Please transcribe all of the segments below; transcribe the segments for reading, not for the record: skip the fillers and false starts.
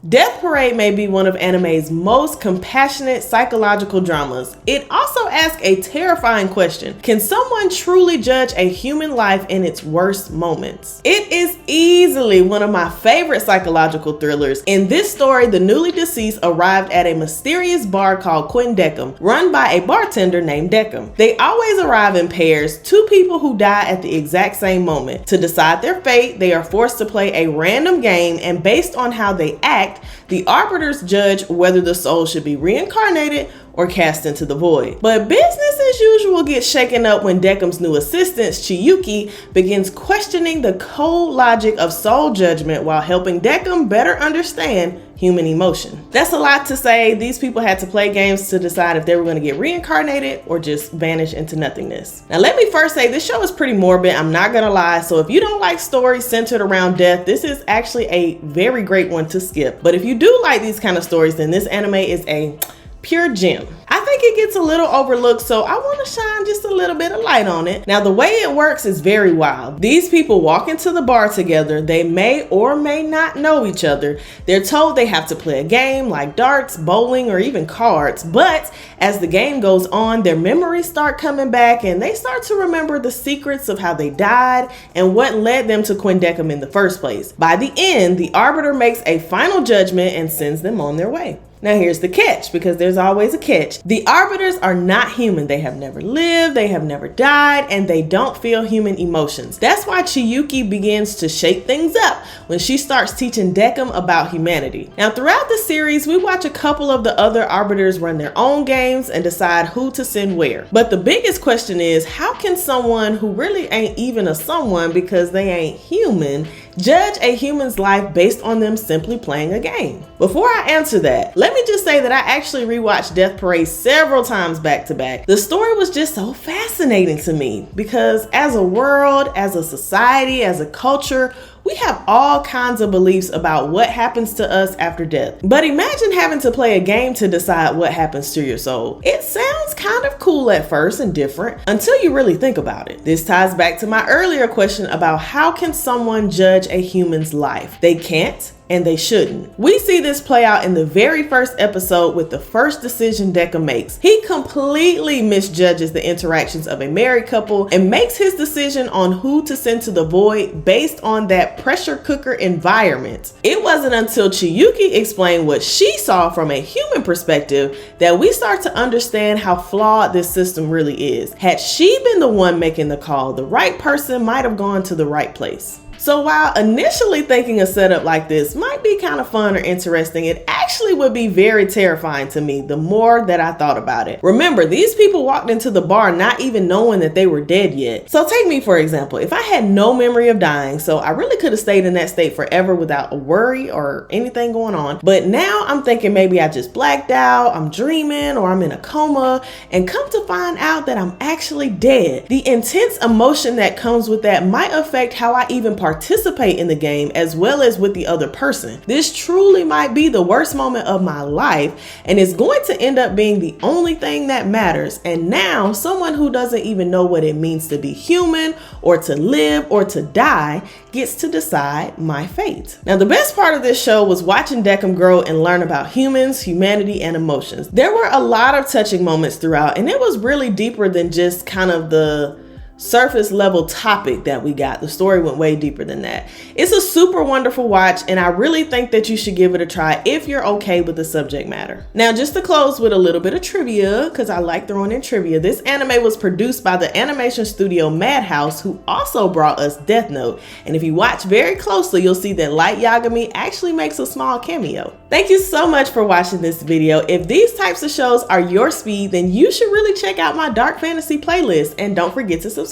Death Parade may be one of anime's most compassionate psychological dramas. It also asks a terrifying question. Can someone truly judge a human life in its worst moments? It is easily one of my favorite psychological thrillers. In this story, the newly deceased arrived at a mysterious bar called Quindecum, run by a bartender named Decum. They always arrive in pairs, two people who die at the exact same moment. To decide their fate, they are forced to play a random game, and based on how they act, the arbiters judge whether the soul should be reincarnated or cast into the void. But business as usual gets shaken up when Decum's new assistant, Chiyuki, begins questioning the cold logic of soul judgment while helping Decum better understand human emotion. That's a lot to say. These people had to play games to decide if they were going to get reincarnated or just vanish into nothingness. Now let me first say this show is pretty morbid, I'm not gonna lie, so if you don't like stories centered around death, this is actually a very great one to skip. But if you do like these kind of stories, then this anime is a pure gem. I think it gets a little overlooked, so I want to shine just a little bit of light on it. Now, the way it works is very wild. These people walk into the bar together. They may or may not know each other. They're told they have to play a game like darts, bowling, or even cards. But as the game goes on, their memories start coming back and they start to remember the secrets of how they died and what led them to Quindecum in the first place. By the end, the arbiter makes a final judgment and sends them on their way. Now here's the catch, because there's always a catch. The arbiters are not human. They have never lived, they have never died, and they don't feel human emotions. That's why Chiyuki begins to shake things up when she starts teaching Decum about humanity. Now throughout the series, we watch a couple of the other arbiters run their own games and decide who to send where. But the biggest question is, how can someone who really ain't even a someone because they ain't human judge a human's life based on them simply playing a game? Before I answer that, let me just say that I actually rewatched Death Parade several times back to back. The story was just so fascinating to me because as a world, as a society, as a culture, we have all kinds of beliefs about what happens to us after death. But imagine having to play a game to decide what happens to your soul. It sounds kind of cool at first and different until you really think about it. This ties back to my earlier question about how can someone judge a human's life? They can't. And they shouldn't. We see this play out in the very first episode with the first decision Decum makes. He completely misjudges the interactions of a married couple and makes his decision on who to send to the void based on that pressure cooker environment. It wasn't until Chiyuki explained what she saw from a human perspective that we start to understand how flawed this system really is. Had she been the one making the call, the right person might have gone to the right place. So while initially thinking a setup like this might be kind of fun or interesting, it actually would be very terrifying to me the more that I thought about it. Remember, these people walked into the bar not even knowing that they were dead yet. So take me for example, if I had no memory of dying, so I really could have stayed in that state forever without a worry or anything going on. But now I'm thinking maybe I just blacked out, I'm dreaming, or I'm in a coma, and come to find out that I'm actually dead. The intense emotion that comes with that might affect how I even participate in the game as well as with the other person. This truly might be the worst moment of my life and is going to end up being the only thing that matters. And now someone who doesn't even know what it means to be human or to live or to die gets to decide my fate. Now the best part of this show was watching Decum grow and learn about humans, humanity, and emotions. There were a lot of touching moments throughout, and it was really deeper than just kind of the surface level topic that we got. The story went way deeper than that. It's a super wonderful watch, and I really think that you should give it a try if you're okay with the subject matter. Now, just to close with a little bit of trivia, because I like throwing in trivia, this anime was produced by the animation studio Madhouse, who also brought us Death Note. And if you watch very closely, you'll see that Light Yagami actually makes a small cameo. Thank you so much for watching this video. If these types of shows are your speed, then you should really check out my dark fantasy playlist, and don't forget to subscribe.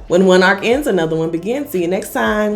When one arc ends, another one begins. See you next time.